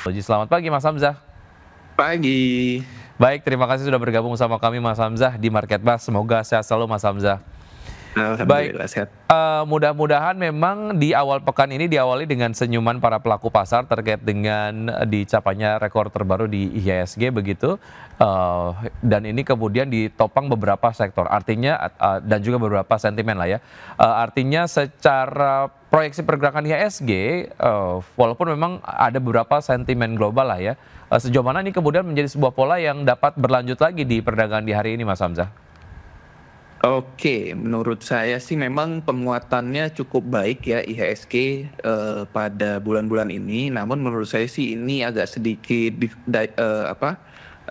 Selamat pagi Mas Hamzah. Pagi. Baik, terima kasih sudah bergabung sama kami Mas Hamzah di Market Bus. Semoga sehat selalu Mas Hamzah. Baik, Alhamdulillah sehat. mudah-mudahan memang di awal pekan ini diawali dengan senyuman para pelaku pasar terkait dengan dicapainya rekor terbaru di IHSG begitu, dan ini kemudian ditopang beberapa sektor. Artinya dan juga beberapa sentimen lah ya. Artinya secara proyeksi pergerakan IHSG, walaupun memang ada beberapa sentimen global lah ya, sejauh mana ini kemudian menjadi sebuah pola yang dapat berlanjut lagi di perdagangan di hari ini Mas Hamzah? Oke, menurut saya sih memang penguatannya cukup baik ya IHSG pada bulan-bulan ini. Namun menurut saya sih ini agak sedikit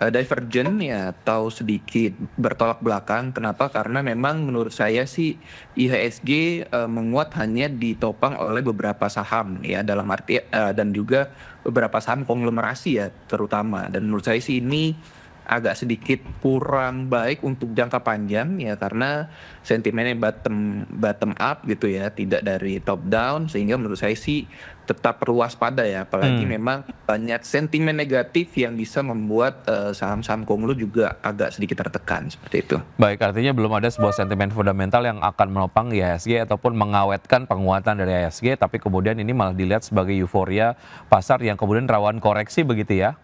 divergent ya atau sedikit bertolak belakang. Kenapa? Karena memang menurut saya sih IHSG menguat hanya ditopang oleh beberapa saham ya dalam arti dan juga beberapa saham konglomerasi ya terutama. Dan menurut saya sih ini agak sedikit kurang baik untuk jangka panjang ya karena sentimennya bottom up gitu ya, tidak dari top down, sehingga menurut saya sih tetap perlu waspada ya, apalagi Hmm. memang banyak sentimen negatif yang bisa membuat saham-saham konglo juga agak sedikit tertekan seperti itu. Baik, artinya belum ada sebuah sentimen fundamental yang akan menopang IHSG ataupun mengawetkan penguatan dari IHSG, tapi kemudian ini malah dilihat sebagai euforia pasar yang kemudian rawan koreksi begitu ya?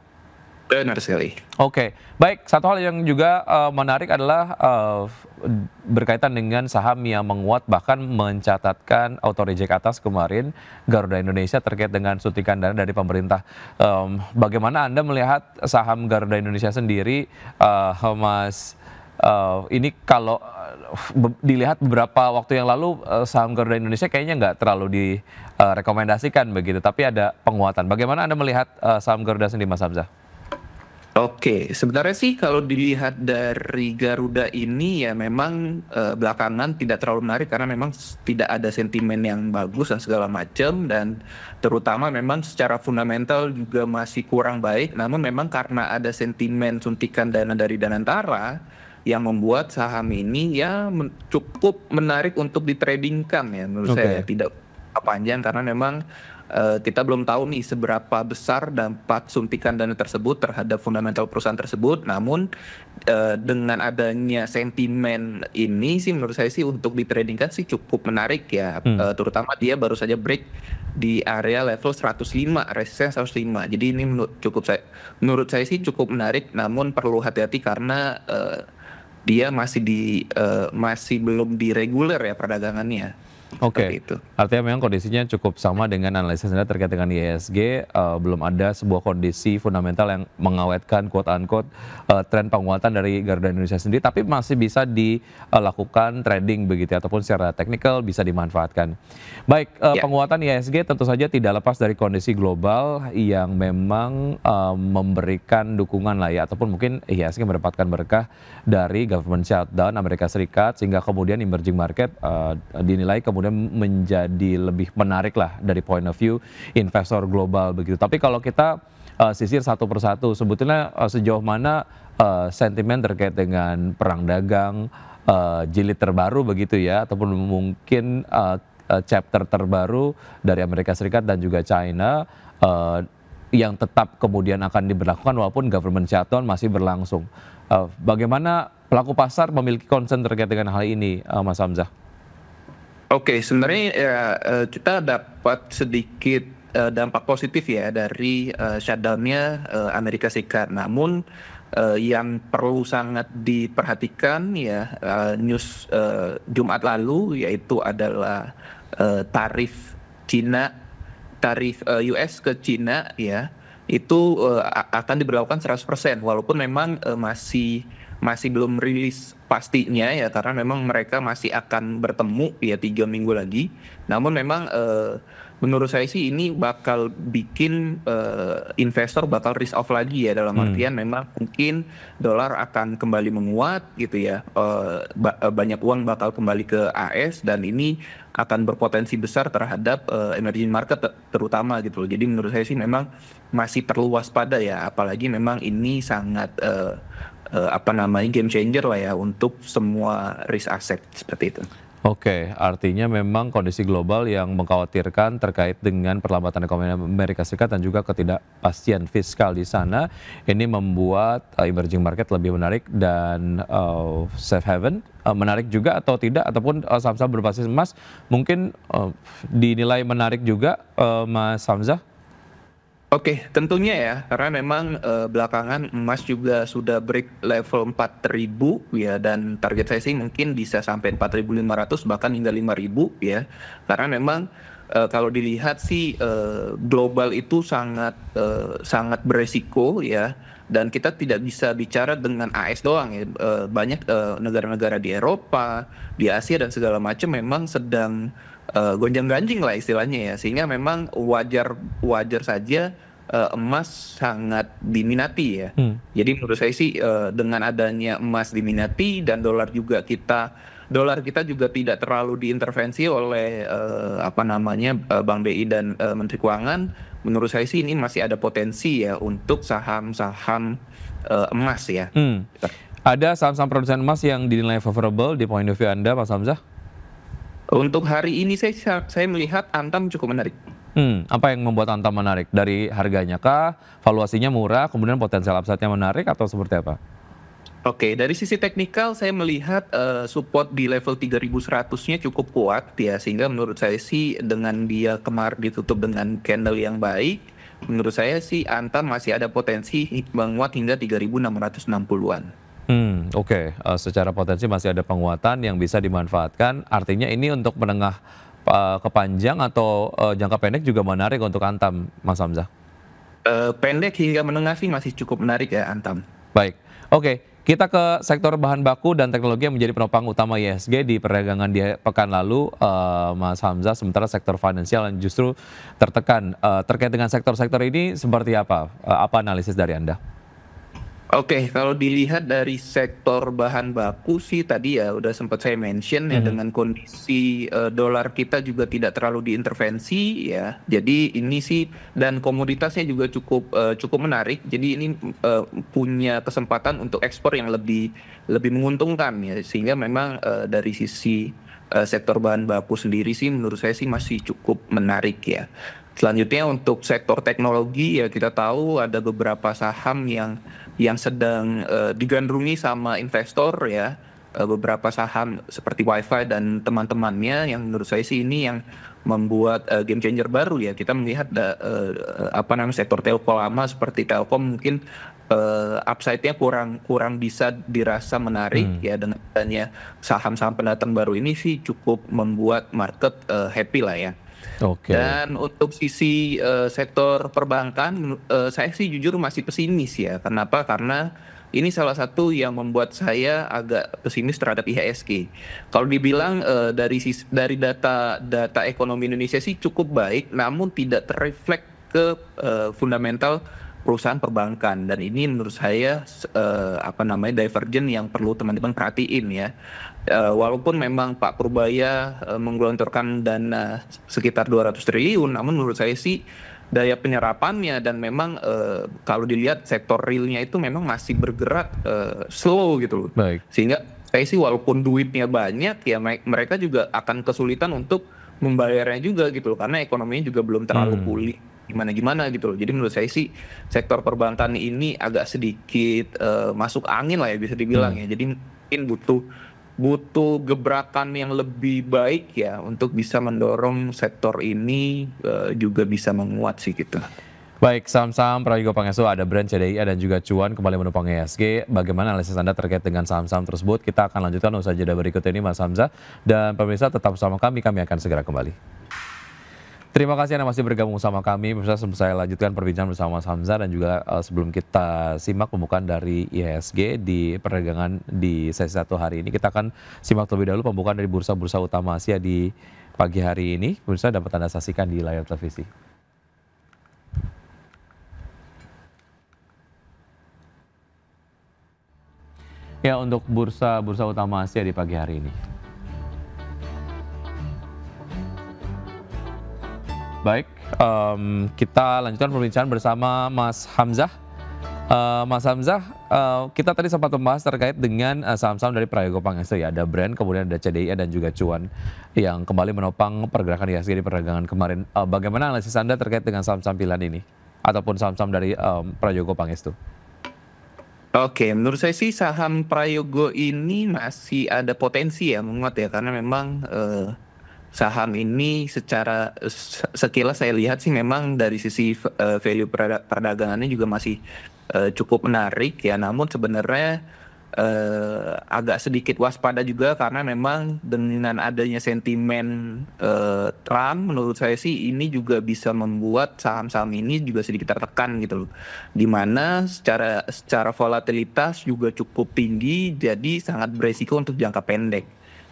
Benar sekali. Oke, baik. Satu hal yang juga menarik adalah berkaitan dengan saham yang menguat bahkan mencatatkan auto reject atas kemarin Garuda Indonesia terkait dengan suntikan dana dari pemerintah. Bagaimana Anda melihat saham Garuda Indonesia sendiri, Mas? Ini kalau dilihat beberapa waktu yang lalu saham Garuda Indonesia kayaknya nggak terlalu direkomendasikan begitu, tapi ada penguatan. Bagaimana Anda melihat saham Garuda sendiri, Mas Hamzah? Oke, sebenarnya sih kalau dilihat dari Garuda ini ya memang belakangan tidak terlalu menarik karena memang tidak ada sentimen yang bagus dan segala macam, dan terutama memang secara fundamental juga masih kurang baik. Namun memang karena ada sentimen suntikan dana dari Danantara yang membuat saham ini ya cukup menarik untuk ditradingkan ya menurut saya, Oke. tidak panjang karena memang kita belum tahu nih seberapa besar dampak suntikan dana tersebut terhadap fundamental perusahaan tersebut. Namun dengan adanya sentimen ini sih menurut saya sih untuk ditradingkan sih cukup menarik ya. Hmm. Terutama dia baru saja break di area level 105, resisten 105. Jadi ini menurut saya sih cukup menarik, namun perlu hati-hati karena dia masih belum direguler ya perdagangannya. Seperti Oke, itu. artinya memang kondisinya cukup sama dengan analisis Anda terkait dengan IHSG, belum ada sebuah kondisi fundamental yang mengawetkan quote unquote tren penguatan dari Garuda Indonesia sendiri, tapi masih bisa dilakukan trading begitu ya, ataupun secara teknikal bisa dimanfaatkan. Baik, Ya. penguatan IHSG tentu saja tidak lepas dari kondisi global yang memang memberikan dukungan lah ya, ataupun mungkin IHSG mendapatkan berkah dari government shutdown Amerika Serikat, sehingga kemudian emerging market dinilai kemudian menjadi lebih menarik lah dari point of view investor global begitu. Tapi kalau kita sisir satu persatu, sebetulnya sejauh mana sentimen terkait dengan perang dagang jilid terbaru begitu ya, ataupun mungkin chapter terbaru dari Amerika Serikat dan juga China yang tetap kemudian akan diberlakukan walaupun government shutdown masih berlangsung. Bagaimana pelaku pasar memiliki concern terkait dengan hal ini, Mas Hamzah? Oke, sebenarnya ya kita dapat sedikit dampak positif ya dari shutdown-nya Amerika Serikat. Namun yang perlu sangat diperhatikan ya news Jumat lalu, yaitu adalah tarif Cina, tarif US ke Cina ya, itu akan diberlakukan 100%, walaupun memang masih belum rilis pastinya ya karena memang mereka masih akan bertemu ya 3 minggu lagi. Namun memang menurut saya sih ini bakal bikin investor bakal risk off lagi ya, dalam Hmm. artian memang mungkin dolar akan kembali menguat gitu ya. Banyak uang bakal kembali ke AS dan ini akan berpotensi besar terhadap emerging market terutama gitu loh. Jadi menurut saya sih memang masih perlu waspada ya, apalagi memang ini sangat game changer lah ya untuk semua risk asset seperti itu. Oke, artinya memang kondisi global yang mengkhawatirkan terkait dengan perlambatan ekonomi Amerika Serikat dan juga ketidakpastian fiskal di sana, ini membuat emerging market lebih menarik dan safe haven menarik juga atau tidak, ataupun saham-saham berbasis emas mungkin dinilai menarik juga, Mas Hamzah? Oke, tentunya ya, karena memang belakangan emas juga sudah break level 4.000 ya, dan target saya sih mungkin bisa sampai 4.500 bahkan hingga 5.000 ya. Karena memang kalau dilihat sih global itu sangat beresiko ya, dan kita tidak bisa bicara dengan AS doang ya. Banyak negara-negara di Eropa, di Asia dan segala macam memang sedang gonjang-ganjing lah istilahnya ya, sehingga memang wajar wajar saja emas sangat diminati ya. Hmm. Jadi menurut saya sih dengan adanya emas diminati dan dolar kita juga tidak terlalu diintervensi oleh apa namanya Bank BI dan Menteri Keuangan. Menurut saya sih ini masih ada potensi ya untuk saham-saham emas ya. Ada saham-saham produsen emas yang dinilai favorable di point of view Anda, Mas Hamzah? Untuk hari ini saya melihat Antam cukup menarik. Apa yang membuat Antam menarik? Dari harganya kah, valuasinya murah, kemudian potensial upside-nya menarik, atau seperti apa? Oke, dari sisi teknikal saya melihat support di level 3.100-nya cukup kuat ya, sehingga menurut saya sih dengan dia kemarin ditutup dengan candle yang baik, menurut saya sih Antam masih ada potensi menguat hingga 3.660-an. Oke. Secara potensi masih ada penguatan yang bisa dimanfaatkan, artinya ini untuk menengah ke panjang atau jangka pendek juga menarik untuk Antam, Mas Hamzah? Pendek hingga menengah sih masih cukup menarik ya Antam. Baik, oke. Kita ke sektor bahan baku dan teknologi yang menjadi penopang utama IHSG di perdagangan di pekan lalu, Mas Hamzah, sementara sektor finansial yang justru tertekan. Terkait dengan sektor-sektor ini seperti apa? Apa analisis dari Anda? Oke, kalau dilihat dari sektor bahan baku sih tadi ya udah sempat saya mention ya, dengan kondisi dolar kita juga tidak terlalu diintervensi ya. Jadi ini sih, dan komoditasnya juga cukup menarik. Jadi ini punya kesempatan untuk ekspor yang lebih menguntungkan ya. Sehingga memang dari sisi sektor bahan baku sendiri sih menurut saya sih masih cukup menarik ya. Selanjutnya untuk sektor teknologi ya, kita tahu ada beberapa saham yang sedang digandrungi sama investor ya. Beberapa saham seperti WiFi dan teman-temannya yang menurut saya sih ini yang membuat game changer baru ya. Kita melihat apa namanya sektor telco lama seperti Telkom mungkin upside-nya kurang bisa dirasa menarik ya, dengan adanya saham-saham pendatang baru ini sih cukup membuat market happy lah ya. Oke. Dan untuk sisi sektor perbankan, saya sih jujur masih pesimis ya. Kenapa? Karena ini salah satu yang membuat saya agak pesimis terhadap IHSG. Kalau dibilang dari data ekonomi Indonesia sih cukup baik, namun tidak terreflek ke fundamental perusahaan perbankan, dan ini menurut saya apa namanya divergen yang perlu teman-teman perhatiin ya. Walaupun memang Pak Purbaya menggelontorkan dana sekitar 200 triliun, namun menurut saya sih daya penyerapannya dan memang kalau dilihat sektor realnya itu memang masih bergerak slow gitu loh. Baik. Sehingga saya sih walaupun duitnya banyak ya, mereka juga akan kesulitan untuk membayarnya juga gitu loh, karena ekonominya juga belum terlalu pulih gimana gitu loh. Jadi menurut saya sih sektor perbankan ini agak sedikit masuk angin lah ya bisa dibilang ya. Jadi mungkin butuh gebrakan yang lebih baik ya untuk bisa mendorong sektor ini juga bisa menguat sih gitu. Baik, saham-saham Prayogo Pangestu, ada Brand, CDIA, dan juga Cuan kembali menopang IHSG. Bagaimana analisis Anda terkait dengan saham-saham tersebut? Kita akan lanjutkan usai jeda berikut ini, Mas Hamzah. Dan pemirsa tetap bersama kami akan segera kembali. Terima kasih Anda masih bergabung sama kami. Pemirsa, sebelum saya lanjutkan perbincangan bersama Mas Hamzah dan juga sebelum kita simak pembukaan dari IHSG di perdagangan di sesi 1 hari ini, kita akan simak terlebih dahulu pembukaan dari bursa-bursa utama Asia di pagi hari ini. Pemirsa dapat Anda saksikan di layar televisi. Ya, untuk bursa utama Asia di pagi hari ini. Baik, kita lanjutkan perbincangan bersama Mas Hamzah. Mas Hamzah, kita tadi sempat membahas terkait dengan saham-saham dari Prayogo Pangestu ya, ada Brand, kemudian ada CDIA dan juga Cuan yang kembali menopang pergerakan IHSG di perdagangan kemarin. Bagaimana analisis Anda terkait dengan saham-saham pilihan ini ataupun saham-saham dari Prayogo Pangestu? Oke, menurut saya sih saham Prayogo ini masih ada potensi ya menguat ya, karena memang saham ini secara sekilas saya lihat sih memang dari sisi value perdagangannya juga masih cukup menarik ya. Namun sebenarnya agak sedikit waspada juga karena memang dengan adanya sentimen Trump, menurut saya sih ini juga bisa membuat saham-saham ini juga sedikit tertekan gitu loh. Dimana secara volatilitas juga cukup tinggi, jadi sangat beresiko untuk jangka pendek.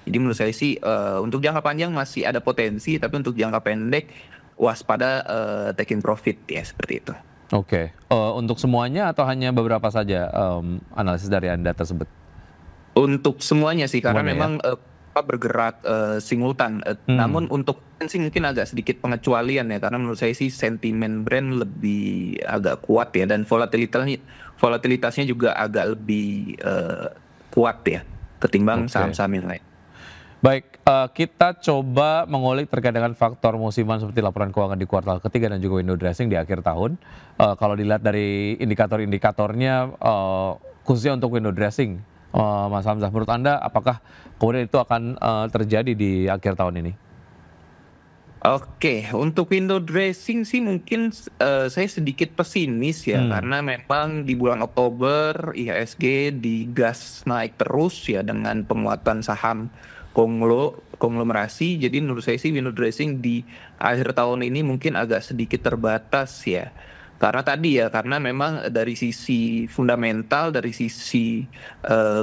Jadi menurut saya sih untuk jangka panjang masih ada potensi, tapi untuk jangka pendek waspada taking profit ya, seperti itu. Oke, untuk semuanya atau hanya beberapa saja analisis dari Anda tersebut? Untuk semuanya sih, karena Semuanya ya? memang bergerak simultan. Namun untuk brand sih mungkin agak sedikit pengecualian ya, karena menurut saya sih sentimen brand lebih agak kuat ya, dan volatilitasnya juga agak lebih kuat ya ketimbang Oke. saham-saham yang lain. Baik, kita coba mengulik terkait dengan faktor musiman seperti laporan keuangan di kuartal ketiga dan juga window dressing di akhir tahun. Kalau dilihat dari indikator-indikatornya, khususnya untuk window dressing, Mas Hamzah, menurut Anda apakah kemudian itu akan terjadi di akhir tahun ini? Oke, untuk window dressing sih mungkin saya sedikit pesimis ya, Hmm, karena memang di bulan Oktober IHSG digas naik terus ya dengan penguatan saham konglomerasi. Jadi menurut saya sih window dressing di akhir tahun ini mungkin agak sedikit terbatas ya. Karena tadi ya, karena memang dari sisi fundamental, dari sisi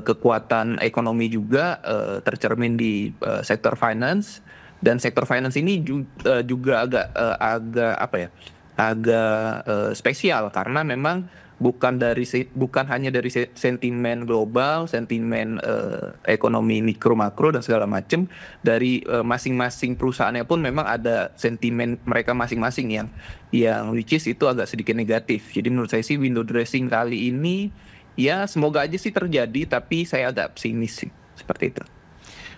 kekuatan ekonomi juga tercermin di sektor finance, dan sektor finance ini juga agak apa ya, agak spesial karena memang bukan hanya dari sentimen global, sentimen ekonomi mikro makro dan segala macam, dari masing-masing perusahaannya pun memang ada sentimen mereka masing-masing yang which is itu agak sedikit negatif. Jadi menurut saya sih window dressing kali ini ya semoga aja sih terjadi, tapi saya agak pesimis sih seperti itu.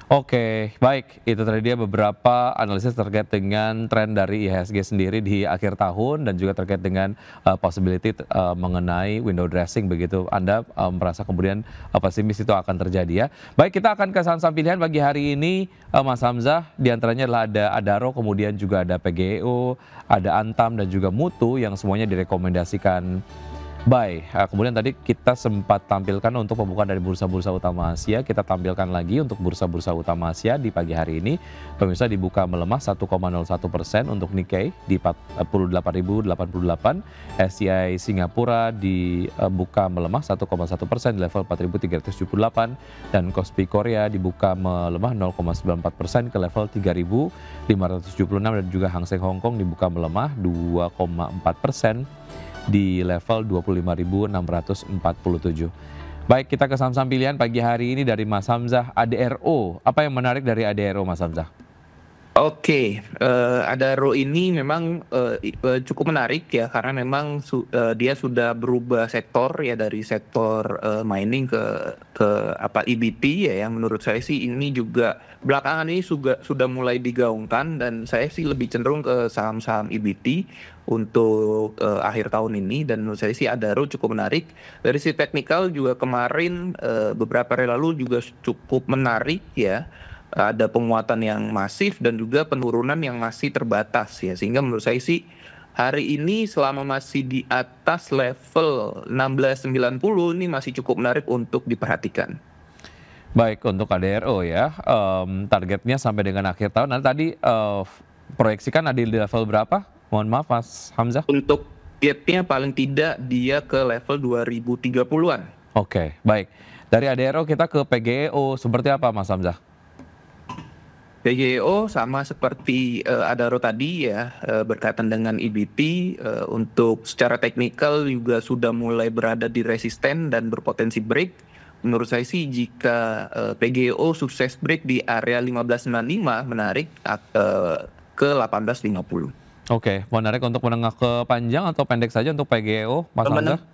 Oke, baik. Itu tadi dia beberapa analisis terkait dengan tren dari IHSG sendiri di akhir tahun dan juga terkait dengan possibility mengenai window dressing begitu. Anda merasa kemudian pesimis itu akan terjadi ya. Baik, kita akan ke saham-saham pilihan pagi hari ini, Mas Hamzah. Di antaranya adalah ada Adaro, kemudian juga ada PGEO, ada Antam dan juga Mutu yang semuanya direkomendasikan buy. Kemudian tadi kita sempat tampilkan untuk pembukaan dari bursa-bursa utama Asia, kita tampilkan lagi untuk bursa-bursa utama Asia di pagi hari ini. Pemirsa dibuka melemah 1,01% untuk Nikkei di 48.088, SCI Singapura dibuka melemah 1,1% di level 4.378, dan Kospi Korea dibuka melemah 0,94% ke level 3.576, dan juga Hang Seng Hong Kong dibuka melemah 2,4% di level 25.647. Baik, kita ke saham-saham pilihan pagi hari ini dari Mas Hamzah, ADRO. Apa yang menarik dari ADRO, Mas Hamzah? Oke, Adaro ini memang cukup menarik ya, karena memang dia sudah berubah sektor ya, dari sektor mining ke apa EBT ya, yang menurut saya sih ini juga belakangan ini sudah mulai digaungkan, dan saya sih lebih cenderung ke saham-saham EBT untuk akhir tahun ini, dan menurut saya sih Adaro cukup menarik. Dari sisi teknikal juga kemarin beberapa hari lalu juga cukup menarik ya, ada penguatan yang masif dan juga penurunan yang masih terbatas ya, sehingga menurut saya sih hari ini selama masih di atas level 1690 ini masih cukup menarik untuk diperhatikan. Baik, untuk ADRO ya, targetnya sampai dengan akhir tahun. Nah, tadi proyeksikan ada di level berapa? Mohon maaf, Mas Hamzah. Untuk gapnya paling tidak dia ke level 2030-an. Oke, baik. Dari ADRO kita ke PGEO, seperti apa, Mas Hamzah? PGEO sama seperti Adaro tadi ya, berkaitan dengan EBT, untuk secara teknikal juga sudah mulai berada di resisten dan berpotensi break. Menurut saya sih jika PGEO sukses break di area 1595, menarik ke 1850. Oke, menarik untuk menengah ke panjang atau pendek saja untuk PGEO, Mas Meneng Hamzah?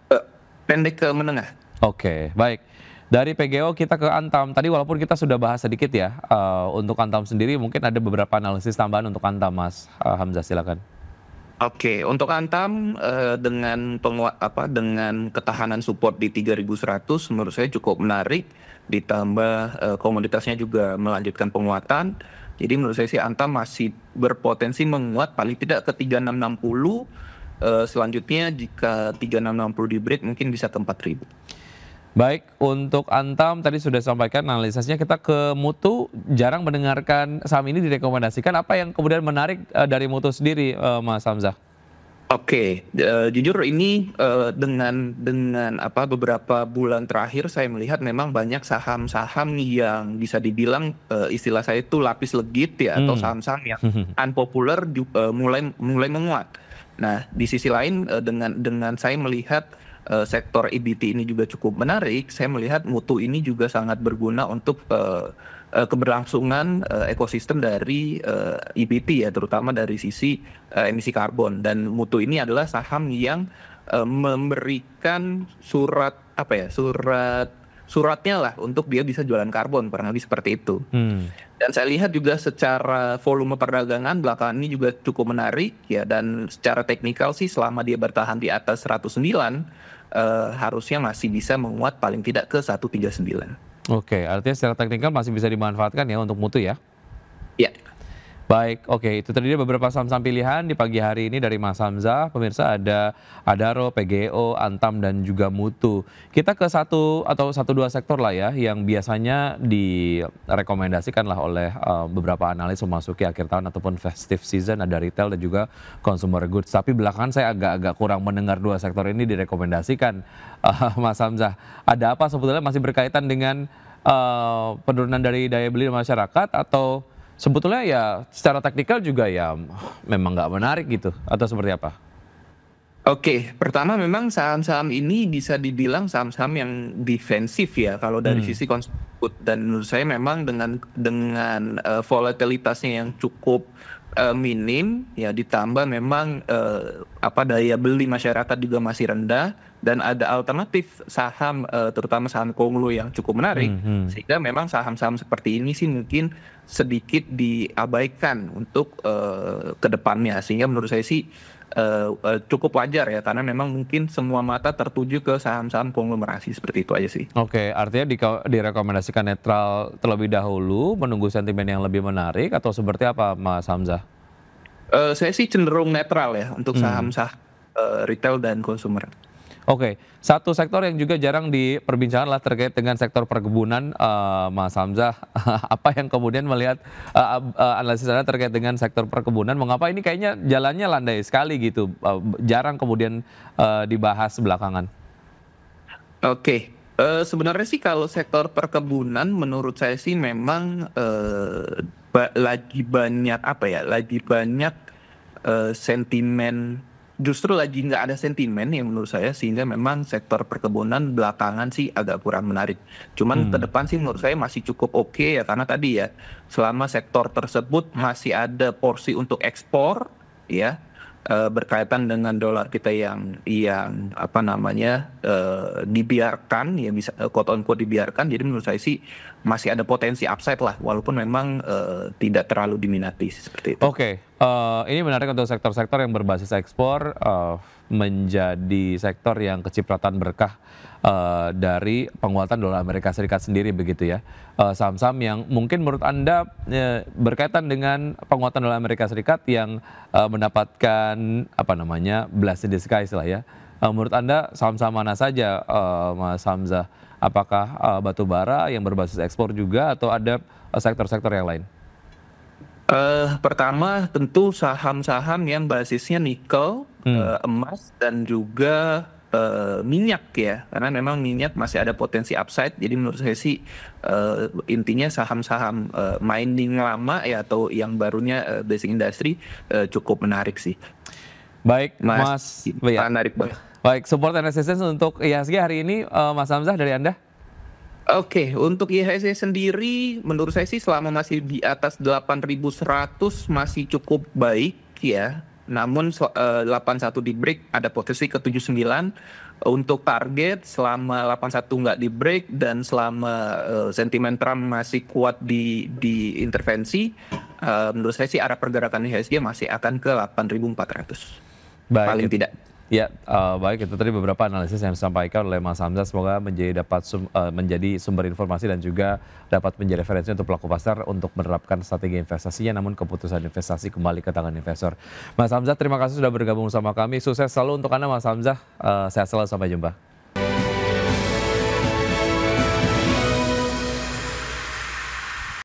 pendek ke menengah. Oke, baik. Dari PGO kita ke Antam. Tadi walaupun kita sudah bahas sedikit ya, untuk Antam sendiri mungkin ada beberapa analisis tambahan untuk Antam, Mas Hamzah, silakan. Oke, untuk Antam dengan dengan ketahanan support di 3.100 menurut saya cukup menarik, ditambah komoditasnya juga melanjutkan penguatan. Jadi menurut saya sih Antam masih berpotensi menguat paling tidak ke 3660. Selanjutnya jika 3660 di break mungkin bisa ke 4.000. Baik, untuk Antam tadi sudah sampaikan analisisnya, kita ke Mutu, jarang mendengarkan saham ini direkomendasikan. Apa yang kemudian menarik dari Mutu sendiri, Mas Hamzah? Oke, jujur ini dengan beberapa bulan terakhir saya melihat memang banyak saham-saham yang bisa dibilang istilah saya itu lapis legit ya, atau Hmm. saham-saham yang unpopular mulai menguat. Nah, di sisi lain dengan saya melihat sektor EBT ini juga cukup menarik, saya melihat Mutu ini juga sangat berguna untuk keberlangsungan ekosistem dari EBT ya, terutama dari sisi emisi karbon. Dan Mutu ini adalah saham yang memberikan suratnya lah untuk dia bisa jualan karbon, kurang lebih seperti itu. Hmm. Dan saya lihat juga secara volume perdagangan belakangan ini juga cukup menarik ya, dan secara teknikal sih selama dia bertahan di atas 109 harusnya masih bisa menguat paling tidak ke 139. Oke, artinya secara teknikal masih bisa dimanfaatkan ya untuk Mutu ya? Ya. Baik, oke, itu tadi dia beberapa saham-saham pilihan di pagi hari ini dari Mas Hamzah. Pemirsa, ada Adaro, PGO, Antam, dan juga Mutu. Kita ke satu atau satu dua sektor lah ya, yang biasanya direkomendasikan lah oleh beberapa analis memasuki akhir tahun ataupun festive season, ada retail dan juga consumer goods. Tapi belakangan saya agak-agak kurang mendengar dua sektor ini direkomendasikan, Mas Hamzah. Ada apa sebetulnya, masih berkaitan dengan penurunan dari daya beli masyarakat, atau sebetulnya ya secara teknikal juga ya memang nggak menarik gitu, atau seperti apa? Oke, pertama memang saham-saham ini bisa dibilang saham-saham yang defensif ya kalau dari Hmm. sisi konsumen, dan menurut saya memang dengan volatilitasnya yang cukup minim ya, ditambah memang daya beli masyarakat juga masih rendah, dan ada alternatif saham terutama saham konglo yang cukup menarik, Hmm. Hmm. sehingga memang saham-saham seperti ini sih mungkin sedikit diabaikan untuk ke depannya, sehingga menurut saya sih cukup wajar ya, karena memang mungkin semua mata tertuju ke saham-saham konglomerasi, seperti itu aja sih. Oke, artinya direkomendasikan netral terlebih dahulu, menunggu sentimen yang lebih menarik, atau seperti apa, Mas Hamzah? Saya sih cenderung netral ya untuk Hmm. saham-saham retail dan consumer. Oke, satu sektor yang juga jarang diperbincangkan lah terkait dengan sektor perkebunan, Mas Hamzah. Apa yang kemudian melihat analisis Anda terkait dengan sektor perkebunan? Mengapa ini kayaknya jalannya landai sekali gitu, jarang kemudian dibahas belakangan? Oke, sebenarnya sih kalau sektor perkebunan menurut saya sih memang lagi banyak sentimen, justru lagi nggak ada sentimen ya menurut saya, sehingga memang sektor perkebunan belakangan sih agak kurang menarik. Cuman ke Hmm. depan sih menurut saya masih cukup oke ya, karena tadi ya selama sektor tersebut masih ada porsi untuk ekspor ya, berkaitan dengan dolar kita yang dibiarkan ya, bisa quote on quote dibiarkan. Jadi menurut saya sih masih ada potensi upside lah, walaupun memang tidak terlalu diminati seperti itu. Oke, ini menarik untuk sektor-sektor yang berbasis ekspor, menjadi sektor yang kecipratan berkah dari penguatan dolar Amerika Serikat sendiri begitu ya. Saham-saham yang mungkin menurut Anda berkaitan dengan penguatan dolar Amerika Serikat yang mendapatkan blessing in disguise lah ya. Menurut Anda saham-saham mana saja, Mas Hamzah? Apakah batu bara yang berbasis ekspor juga, atau ada sektor-sektor yang lain? Pertama tentu saham-saham yang basisnya nikel, Hmm. emas, dan juga minyak ya, karena memang minyak masih ada potensi upside. Jadi menurut saya sih intinya saham-saham mining lama ya, atau yang barunya basic industry cukup menarik sih. Baik, Mas, Mas, ya. menarik banget. Baik, support and resistance untuk IHSG hari ini, Mas Hamzah, dari Anda? Oke, untuk IHSG sendiri menurut saya sih selama masih di atas 8.100 masih cukup baik ya. Namun 81 di break ada potensi ke 79. Untuk target selama 81 nggak di break dan selama sentimen Trump masih kuat di intervensi, menurut saya sih arah pergerakan IHSG masih akan ke 8.400 paling Baik, tidak. ya, baik itu tadi beberapa analisis yang disampaikan oleh Mas Hamzah, semoga menjadi sumber informasi dan juga dapat menjadi referensi untuk pelaku pasar untuk menerapkan strategi investasinya, namun keputusan investasi kembali ke tangan investor. Mas Hamzah, terima kasih sudah bergabung bersama kami, sukses selalu untuk Anda Mas Hamzah, sehat selalu, sampai jumpa.